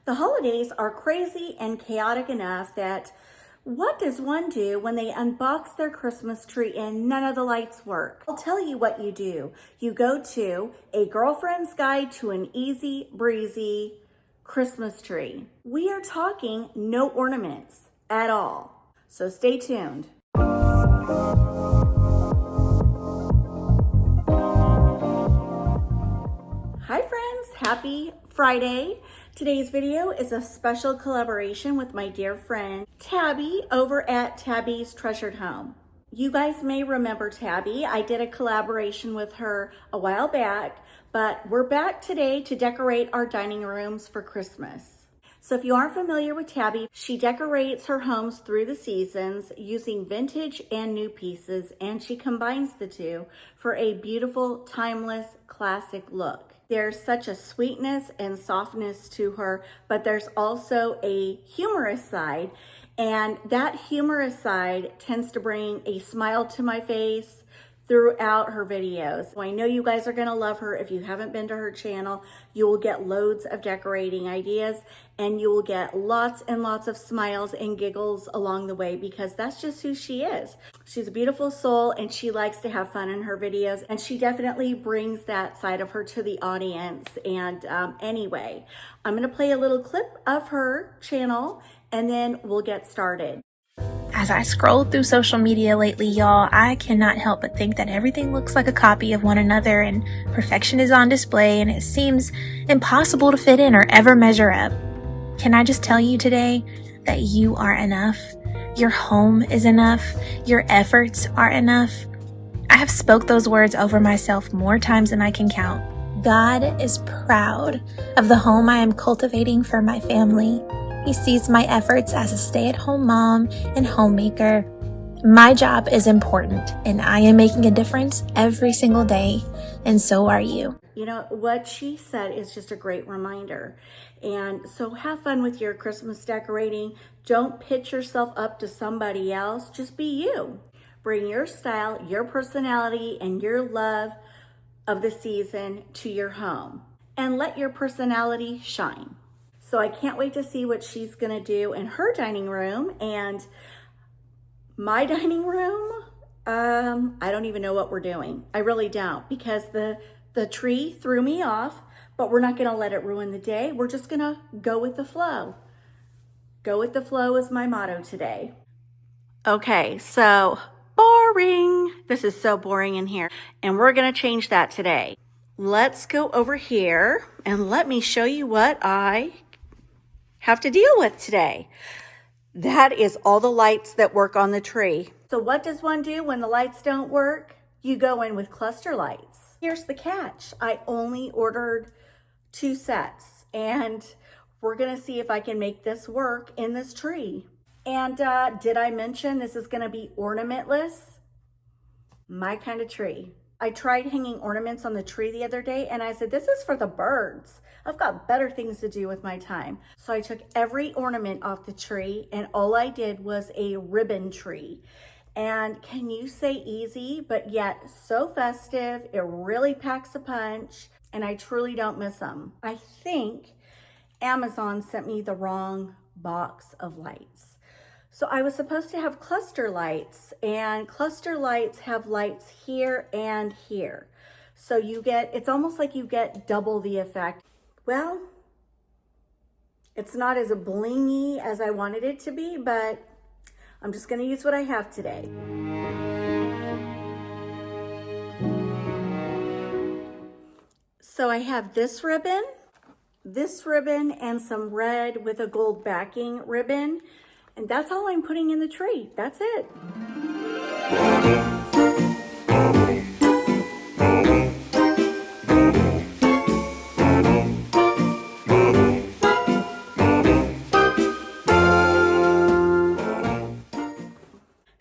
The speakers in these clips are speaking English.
The holidays are crazy and chaotic enough that what does one do when they unbox their Christmas tree and none of the lights work? I'll tell you what you do. You go to A Girlfriend's Guide to an Easy Breezy Christmas Tree. We are talking no ornaments at all. So stay tuned. Hi friends, happy Friday. Today's video is a special collaboration with my dear friend Tabby over at Tabby's Treasured Home. You guys may remember Tabby. I did a collaboration with her a while back, but we're back today to decorate our dining rooms for Christmas. So if you aren't familiar with Tabby, she decorates her homes through the seasons using vintage and new pieces, and she combines the two for a beautiful, timeless, classic look. There's such a sweetness and softness to her, but there's also a humorous side, and that humorous side tends to bring a smile to my face throughout her videos. So I know you guys are gonna love her. If you haven't been to her channel, you will get loads of decorating ideas and you will get lots and lots of smiles and giggles along the way because that's just who she is. She's a beautiful soul and she likes to have fun in her videos, and she definitely brings that side of her to the audience. And anyway, I'm gonna play a little clip of her channel and then we'll get started. As I scroll through social media lately, y'all, I cannot help but think that everything looks like a copy of one another and perfection is on display and it seems impossible to fit in or ever measure up. Can I just tell you today that you are enough? Your home is enough. Your efforts are enough. I have spoke those words over myself more times than I can count. God is proud of the home I am cultivating for my family. He sees my efforts as a stay-at-home mom and homemaker. My job is important, and I am making a difference every single day, and so are you. You know, what she said is just a great reminder. And so have fun with your Christmas decorating. Don't pitch yourself up to somebody else. Just be you. Bring your style, your personality, and your love of the season to your home. And let your personality shine. So I can't wait to see what she's gonna do in her dining room. And my dining room, I don't even know what we're doing. I really don't, because the tree threw me off, but we're not gonna let it ruin the day. We're just gonna go with the flow. Go with the flow is my motto today. Okay, so boring. This is so boring in here. And we're gonna change that today. Let's go over here and let me show you what I have to deal with today. That is all the lights that work on the tree. So what does one do when the lights don't work? You go in with cluster lights. Here's the catch. I only ordered 2 sets and we're gonna see if I can make this work in this tree. And did I mention this is gonna be ornamentless? My kind of tree. I tried hanging ornaments on the tree the other day and I said, this is for the birds. I've got better things to do with my time. So I took every ornament off the tree and all I did was a ribbon tree. And can you say easy, but yet so festive. It really packs a punch and I truly don't miss them. I think Amazon sent me the wrong box of lights. So I was supposed to have cluster lights, and cluster lights have lights here and here. So you get, it's almost like you get double the effect. Well, it's not as blingy as I wanted it to be, but I'm just gonna use what I have today. So I have this ribbon, and some red with a gold backing ribbon. And that's all I'm putting in the tree. That's it.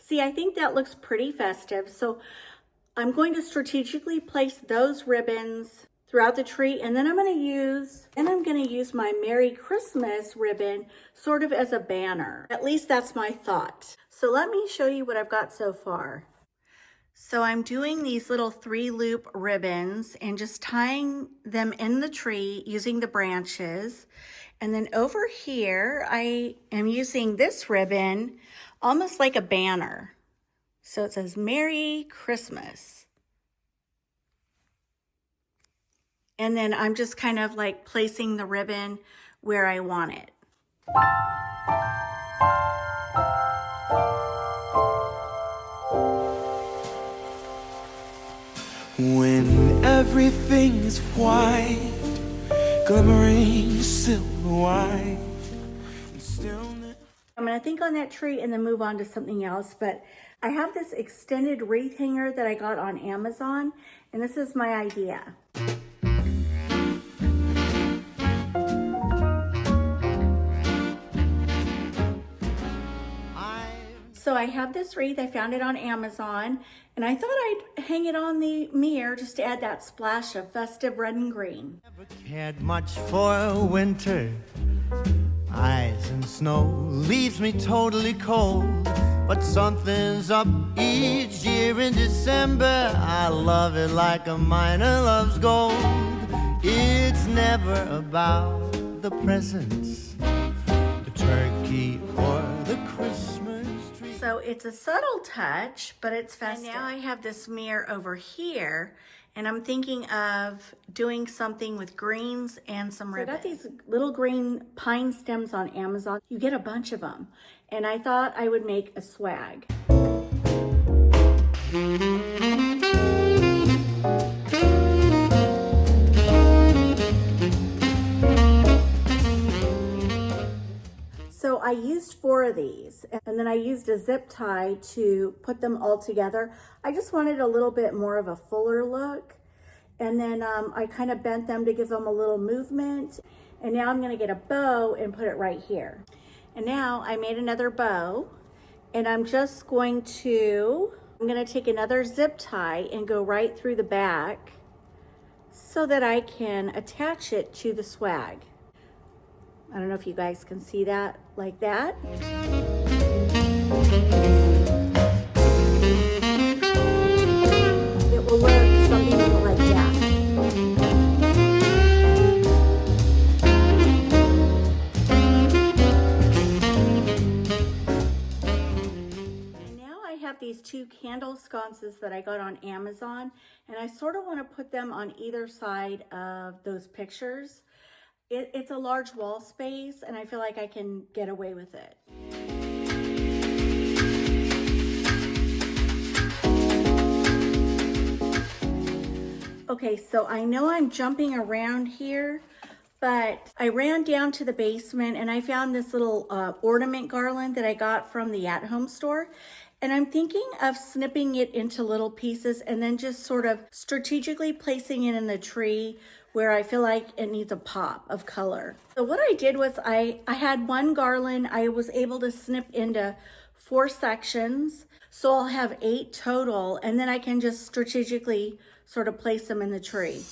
See, I think that looks pretty festive. So I'm going to strategically place those ribbons throughout the tree, and then I'm going to use my Merry Christmas ribbon sort of as a banner. At least that's my thought. So let me show you what I've got so far. So I'm doing these little 3-loop ribbons and just tying them in the tree using the branches. And then over here, I am using this ribbon almost like a banner. So it says Merry Christmas. And then I'm just kind of like placing the ribbon where I want it. When everything's white, glimmering silver white, and stillness. I'm going to think on that tree and then move on to something else, but I have this extended wreath hanger that I got on Amazon, and this is my idea. So I have this wreath, I found it on Amazon, and I thought I'd hang it on the mirror just to add that splash of festive red and green. Never cared much for winter. Ice and snow leaves me totally cold. But something's up each year in December. I love it like a miner loves gold. It's never about the presents, the turkey or the Christmas tree. So it's a subtle touch, but it's festive. And now I have this mirror over here, and I'm thinking of doing something with greens and some ribbon. I got these little green pine stems on Amazon. You get a bunch of them. And I thought I would make a swag. So I used 4 of these, and then I used a zip tie to put them all together. I just wanted a little bit more of a fuller look. And then I kind of bent them to give them a little movement. And now I'm gonna get a bow and put it right here. And now I made another bow, and I'm just going to take another zip tie and go right through the back so that I can attach it to the swag. I don't know if you guys can see that like that. It will look something like that. And now I have these 2 candle sconces that I got on Amazon, and I sort of want to put them on either side of those pictures. It's a large wall space, and I feel like I can get away with it. Okay, so I know I'm jumping around here, but I ran down to the basement and I found this little ornament garland that I got from the at-home store. And I'm thinking of snipping it into little pieces and then just sort of strategically placing it in the tree where I feel like it needs a pop of color. So what I did was I had one garland I was able to snip into 4 sections. So I'll have 8 total, and then I can just strategically sort of place them in the tree.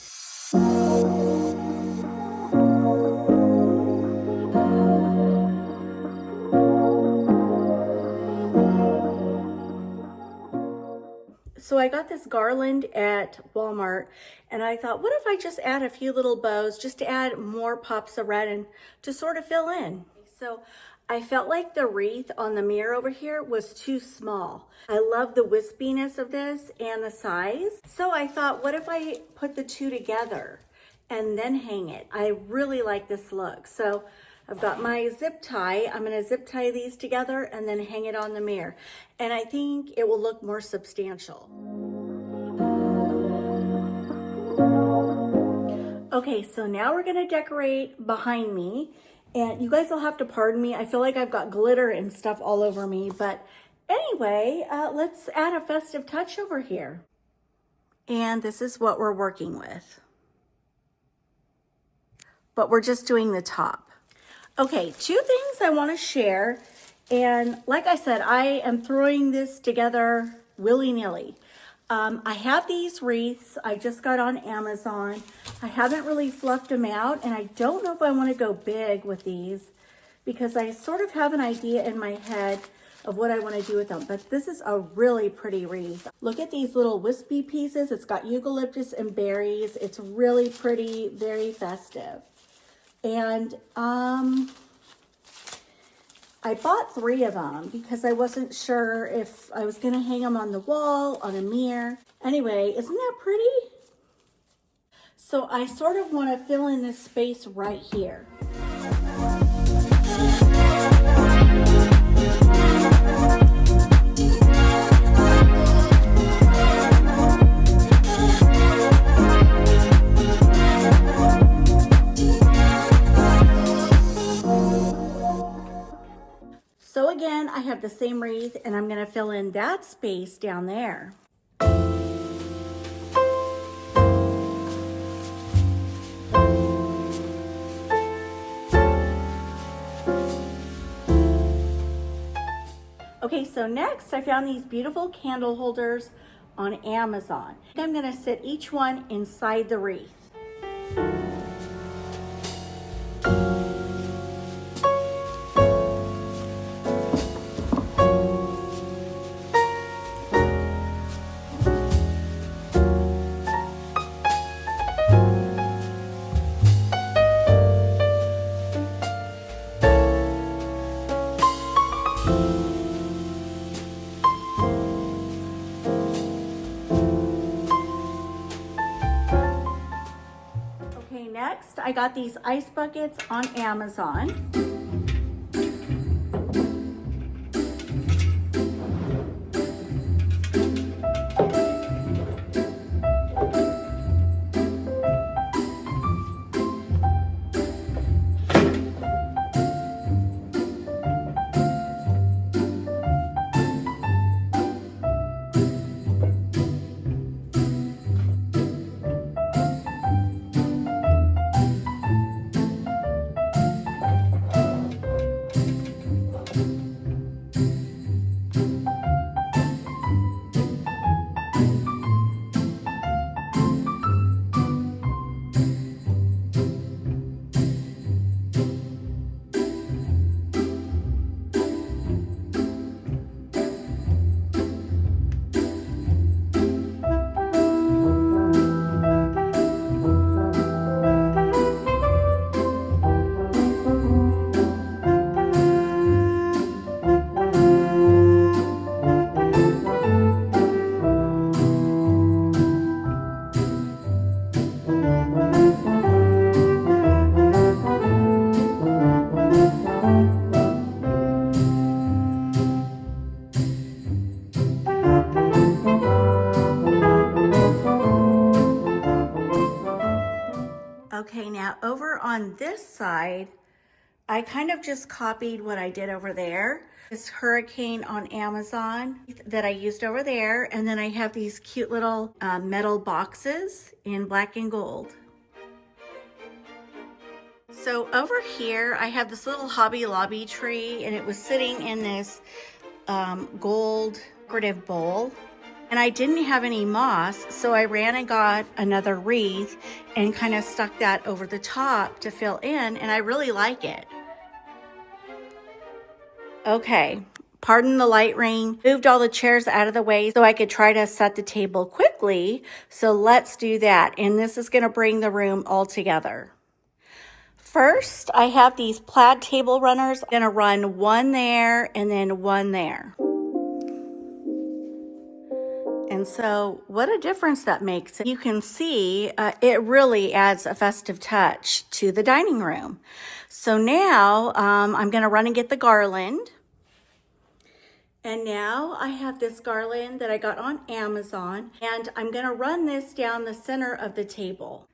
So I got this garland at Walmart, and I thought, what if I just add a few little bows just to add more pops of red and to sort of fill in. So I felt like the wreath on the mirror over here was too small. I love the wispiness of this and the size. So I thought, what if I put the 2 together and then hang it? I really like this look. So I've got my zip tie. I'm going to zip tie these together and then hang it on the mirror. And I think it will look more substantial. Okay, so now we're going to decorate behind me. And you guys will have to pardon me. I feel like I've got glitter and stuff all over me. But anyway, let's add a festive touch over here. And this is what we're working with. But we're just doing the top. Okay, 2 things I want to share. And like I said, I am throwing this together willy-nilly. I have these wreaths I just got on Amazon. I haven't really fluffed them out, and I don't know if I want to go big with these because I sort of have an idea in my head of what I want to do with them. But this is a really pretty wreath. Look at these little wispy pieces. It's got eucalyptus and berries. It's really pretty, very festive. And I bought 3 of them because I wasn't sure if I was going to hang them on the wall, on a mirror. Anyway, isn't that pretty? So I sort of want to fill in this space right here. So again, I have the same wreath and I'm going to fill in that space down there. Okay, so next I found these beautiful candle holders on Amazon. I'm going to sit each one inside the wreath. Okay, next I got these ice buckets on Amazon. Okay, now over on this side, I kind of just copied what I did over there. This hurricane on Amazon that I used over there. And then I have these cute little metal boxes in black and gold. So over here, I have this little Hobby Lobby tree and it was sitting in this gold decorative bowl. And I didn't have any moss, so I ran and got another wreath and kind of stuck that over the top to fill in, and I really like it. Okay, pardon the light ring. Moved all the chairs out of the way so I could try to set the table quickly. So let's do that, and this is gonna bring the room all together. First, I have these plaid table runners. I'm gonna run one there and then one there. And so what a difference that makes. You can see it really adds a festive touch to the dining room. So now I'm going to run and get the garland. And now I have this garland that I got on Amazon. And I'm going to run this down the center of the table.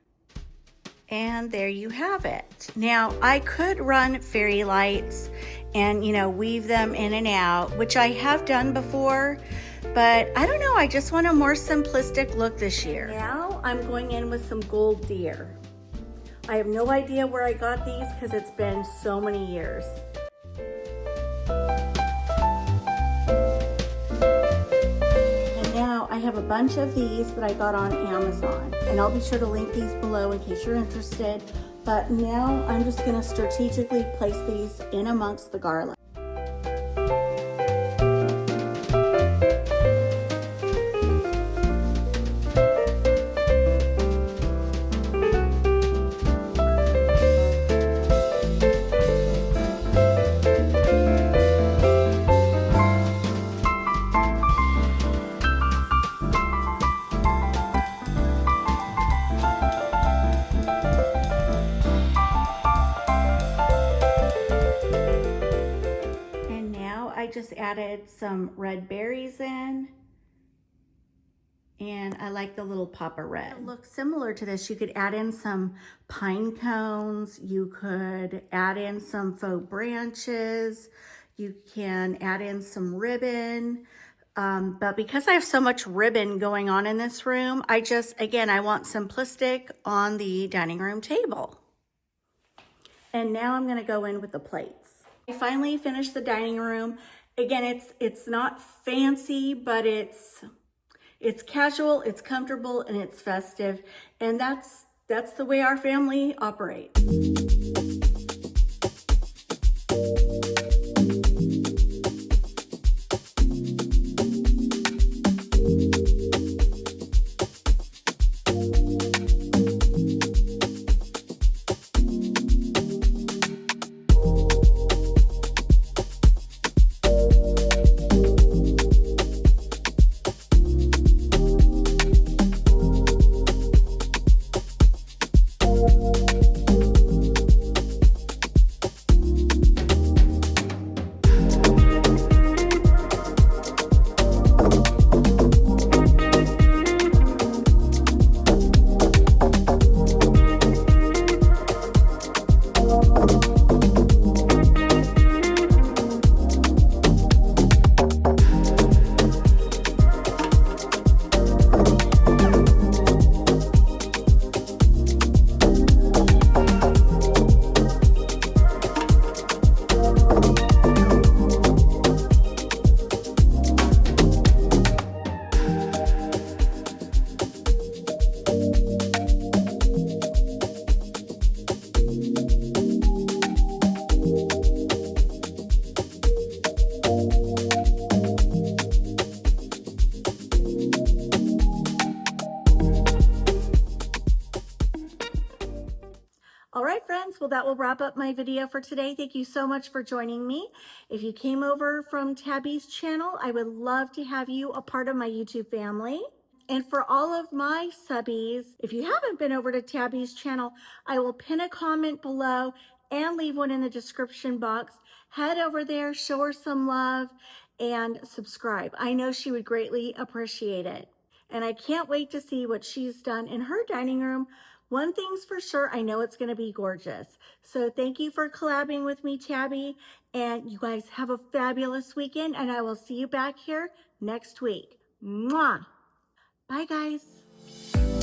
And there you have it. Now I could run fairy lights and, you know, weave them in and out, which I have done before. But I don't know, I just want a more simplistic look this year. Now I'm going in with some gold deer. I have no idea where I got these because it's been so many years. And now I have a bunch of these that I got on Amazon. And I'll be sure to link these below in case you're interested. But now I'm just gonna strategically place these in amongst the garland. just added some red berries in. And I like the little pop of red. It looks similar to this. You could add in some pine cones. You could add in some faux branches. You can add in some ribbon. But because I have so much ribbon going on in this room, I want simplistic on the dining room table. And now I'm gonna go in with the plates. I finally finished the dining room. Again, it's not fancy, but it's casual, it's comfortable, and it's festive. And that's the way our family operates. All right, friends, well, that will wrap up my video for today. Thank you so much for joining me. If you came over from Tabby's channel, I would love to have you a part of my YouTube family. And for all of my subbies, if you haven't been over to Tabby's channel, I will pin a comment below and leave one in the description box. Head over there, show her some love, and subscribe. I know she would greatly appreciate it. And I can't wait to see what she's done in her dining room. One thing's for sure, I know it's going to be gorgeous. So thank you for collabing with me, Tabby. And you guys have a fabulous weekend, and I will see you back here next week. Mwah! Bye, guys.